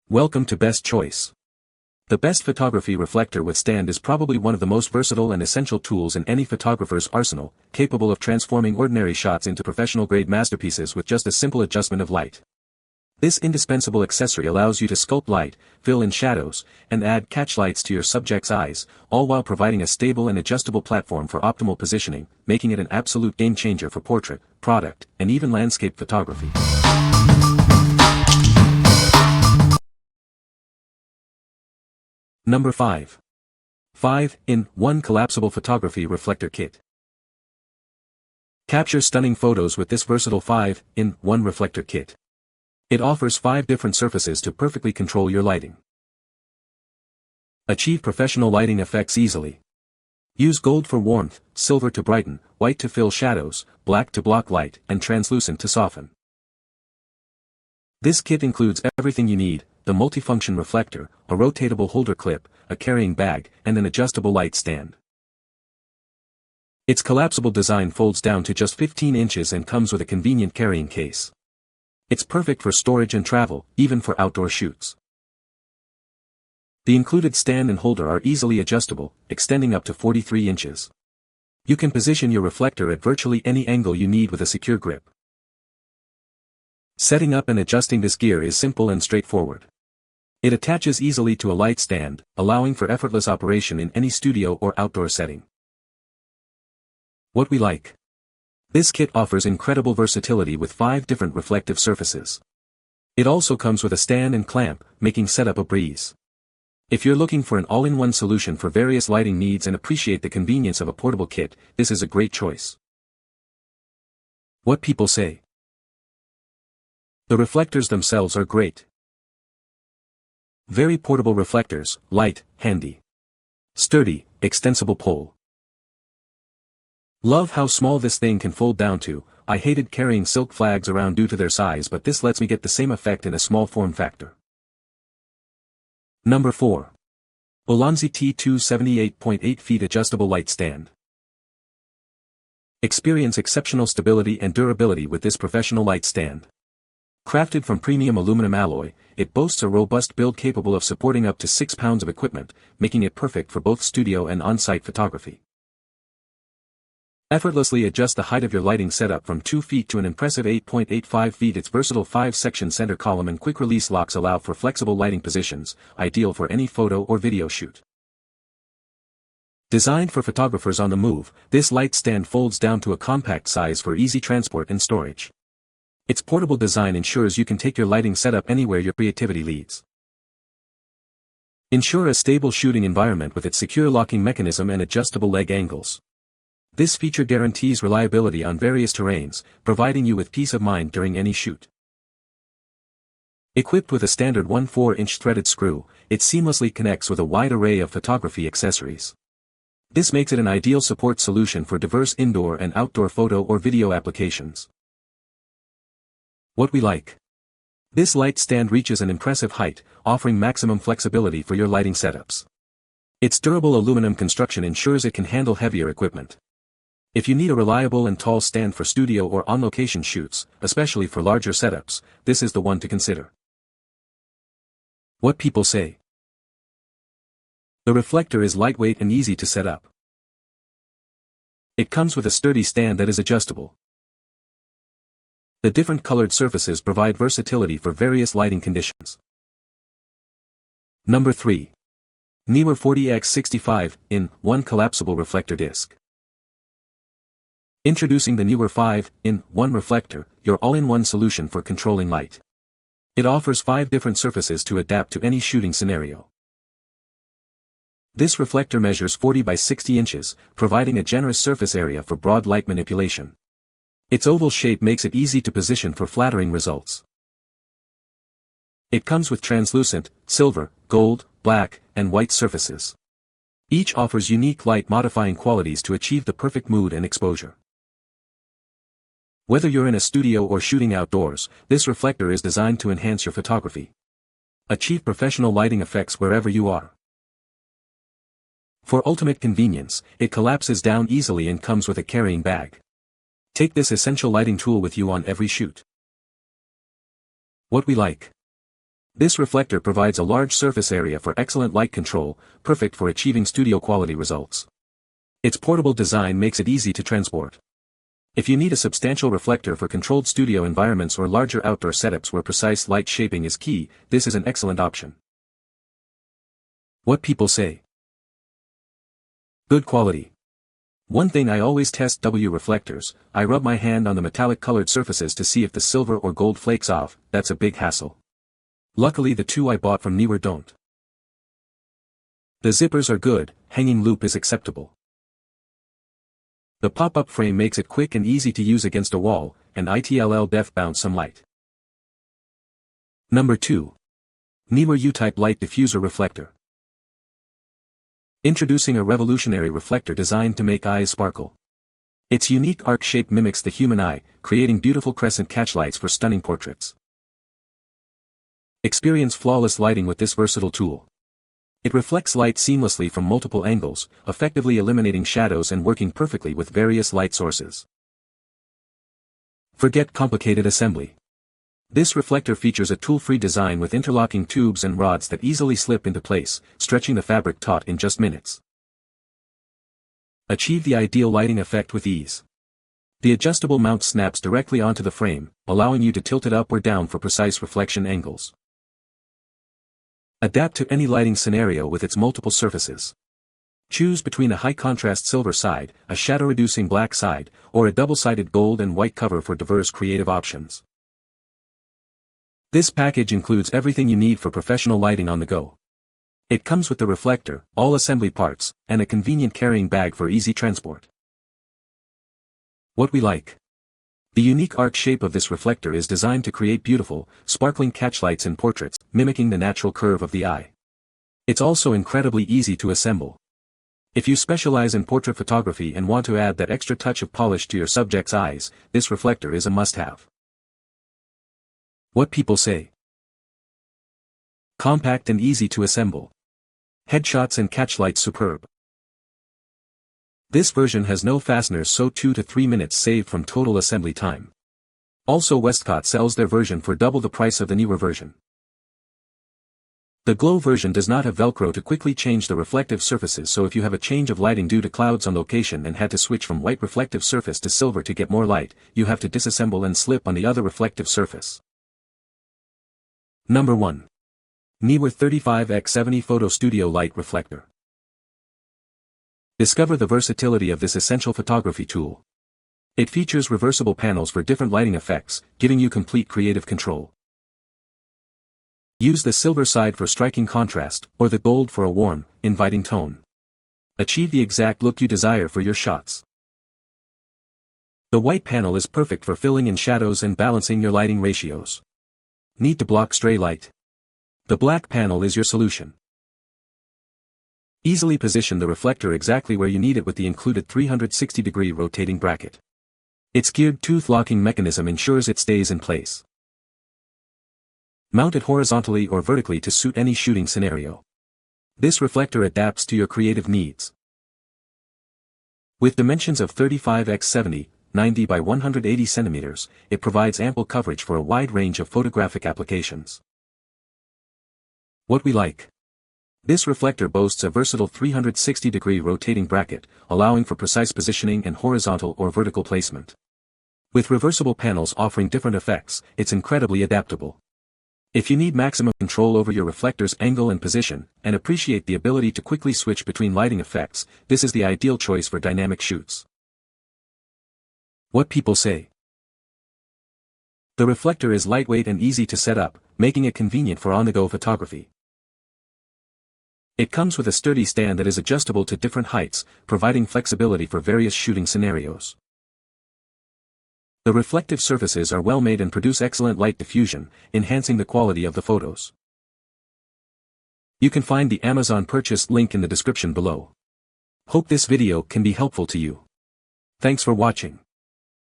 Welcome to Best Choice. The best photography reflector with stand is probably one of the most versatile and essential tools in any photographer's arsenal, capable of transforming ordinary shots into professional-grade masterpieces with just a simple adjustment of light. This indispensable accessory allows you to sculpt light, fill in shadows, and add catchlights to your subject's eyes, all while providing a stable and adjustable platform for optimal positioning, making it an absolute game-changer for portrait, product, and even landscape photography. Number 5. 5-in-1 Collapsible Photography Reflector Kit. Capture stunning photos with this versatile 5-in-1 reflector kit. It offers 5 different surfaces to perfectly control your lighting. Achieve professional lighting effects easily. Use gold for warmth, silver to brighten, white to fill shadows, black to block light, and translucent to soften. This kit includes everything you need: the multifunction reflector, a rotatable holder clip, a carrying bag, and an adjustable light stand. Its collapsible design folds down to just 15 inches and comes with a convenient carrying case. It's perfect for storage and travel, even for outdoor shoots. The included stand and holder are easily adjustable, extending up to 43 inches. You can position your reflector at virtually any angle you need with a secure grip. Setting up and adjusting this gear is simple and straightforward. It attaches easily to a light stand, allowing for effortless operation in any studio or outdoor setting. What we like. This kit offers incredible versatility with 5 different reflective surfaces. It also comes with a stand and clamp, making setup a breeze. If you're looking for an all-in-one solution for various lighting needs and appreciate the convenience of a portable kit, this is a great choice. What people say. The reflectors themselves are great. Very portable reflectors, light, handy. Sturdy, extensible pole. Love how small this thing can fold down to. I hated carrying silk flags around due to their size, but this lets me get the same effect in a small form factor. Number 4. ULANZI T2 78.8 feet Adjustable Light Stand. Experience exceptional stability and durability with this professional light stand. Crafted from premium aluminum alloy, it boasts a robust build capable of supporting up to 6 pounds of equipment, making it perfect for both studio and on-site photography. Effortlessly adjust the height of your lighting setup from 2 feet to an impressive 8.85 feet. Its versatile 5-section center column and quick-release locks allow for flexible lighting positions, ideal for any photo or video shoot. Designed for photographers on the move, this light stand folds down to a compact size for easy transport and storage. Its portable design ensures you can take your lighting setup anywhere your creativity leads. Ensure a stable shooting environment with its secure locking mechanism and adjustable leg angles. This feature guarantees reliability on various terrains, providing you with peace of mind during any shoot. Equipped with a standard 1/4-inch threaded screw, it seamlessly connects with a wide array of photography accessories. This makes it an ideal support solution for diverse indoor and outdoor photo or video applications. What we like. This light stand reaches an impressive height, offering maximum flexibility for your lighting setups. Its durable aluminum construction ensures it can handle heavier equipment. If you need a reliable and tall stand for studio or on-location shoots, especially for larger setups, this is the one to consider. What people say. The reflector is lightweight and easy to set up. It comes with a sturdy stand that is adjustable. The different colored surfaces provide versatility for various lighting conditions. Number 3. Neewer 40x65-in-1 Collapsible Reflector Disc. Introducing the Neewer 5-in-1 reflector, your all-in-one solution for controlling light. It offers 5 different surfaces to adapt to any shooting scenario. This reflector measures 40 by 60 inches, providing a generous surface area for broad light manipulation. Its oval shape makes it easy to position for flattering results. It comes with translucent, silver, gold, black, and white surfaces. Each offers unique light modifying qualities to achieve the perfect mood and exposure. Whether you're in a studio or shooting outdoors, this reflector is designed to enhance your photography. Achieve professional lighting effects wherever you are. For ultimate convenience, it collapses down easily and comes with a carrying bag. Take this essential lighting tool with you on every shoot. What we like. This reflector provides a large surface area for excellent light control, perfect for achieving studio quality results. Its portable design makes it easy to transport. If you need a substantial reflector for controlled studio environments or larger outdoor setups where precise light shaping is key, this is an excellent option. What people say. Good quality. One thing I always test W reflectors, I rub my hand on the metallic colored surfaces to see if the silver or gold flakes off. That's a big hassle. Luckily the two I bought from Neewer don't. The zippers are good, hanging loop is acceptable. The pop-up frame makes it quick and easy to use against a wall, and it'll def bounce some light. Number 2. Neewer U-type light diffuser reflector. Introducing a revolutionary reflector designed to make eyes sparkle. Its unique arc shape mimics the human eye, creating beautiful crescent catchlights for stunning portraits. Experience flawless lighting with this versatile tool. It reflects light seamlessly from multiple angles, effectively eliminating shadows and working perfectly with various light sources. Forget complicated assembly. This reflector features a tool-free design with interlocking tubes and rods that easily slip into place, stretching the fabric taut in just minutes. Achieve the ideal lighting effect with ease. The adjustable mount snaps directly onto the frame, allowing you to tilt it up or down for precise reflection angles. Adapt to any lighting scenario with its multiple surfaces. Choose between a high-contrast silver side, a shadow-reducing black side, or a double-sided gold and white cover for diverse creative options. This package includes everything you need for professional lighting on the go. It comes with the reflector, all assembly parts, and a convenient carrying bag for easy transport. What we like. The unique arc shape of this reflector is designed to create beautiful, sparkling catchlights in portraits, mimicking the natural curve of the eye. It's also incredibly easy to assemble. If you specialize in portrait photography and want to add that extra touch of polish to your subject's eyes, this reflector is a must-have. What people say. Compact and easy to assemble. Headshots and catchlights superb. This version has no fasteners, so 2 to 3 minutes saved from total assembly time. Also, Westcott sells their version for double the price of the Neewer version. The Glow version does not have Velcro to quickly change the reflective surfaces, so if you have a change of lighting due to clouds on location and had to switch from white reflective surface to silver to get more light, you have to disassemble and slip on the other reflective surface. Number 1. Neewer 35x70 Photo Studio Light Reflector. Discover the versatility of this essential photography tool. It features reversible panels for different lighting effects, giving you complete creative control. Use the silver side for striking contrast, or the gold for a warm, inviting tone. Achieve the exact look you desire for your shots. The white panel is perfect for filling in shadows and balancing your lighting ratios. Need to block stray light? The black panel is your solution. Easily position the reflector exactly where you need it with the included 360-degree rotating bracket. Its geared tooth locking mechanism ensures it stays in place. Mount it horizontally or vertically to suit any shooting scenario. This reflector adapts to your creative needs. With dimensions of 35x70, 90 by 180 centimeters, it provides ample coverage for a wide range of photographic applications. What we like. This reflector boasts a versatile 360-degree rotating bracket, allowing for precise positioning and horizontal or vertical placement. With reversible panels offering different effects, it's incredibly adaptable. If you need maximum control over your reflector's angle and position, and appreciate the ability to quickly switch between lighting effects, this is the ideal choice for dynamic shoots. What people say. The reflector is lightweight and easy to set up, making it convenient for on-the-go photography. It comes with a sturdy stand that is adjustable to different heights, providing flexibility for various shooting scenarios. The reflective surfaces are well made and produce excellent light diffusion, enhancing the quality of the photos. You can find the Amazon purchase link in the description below. Hope this video can be helpful to you. Thanks for watching.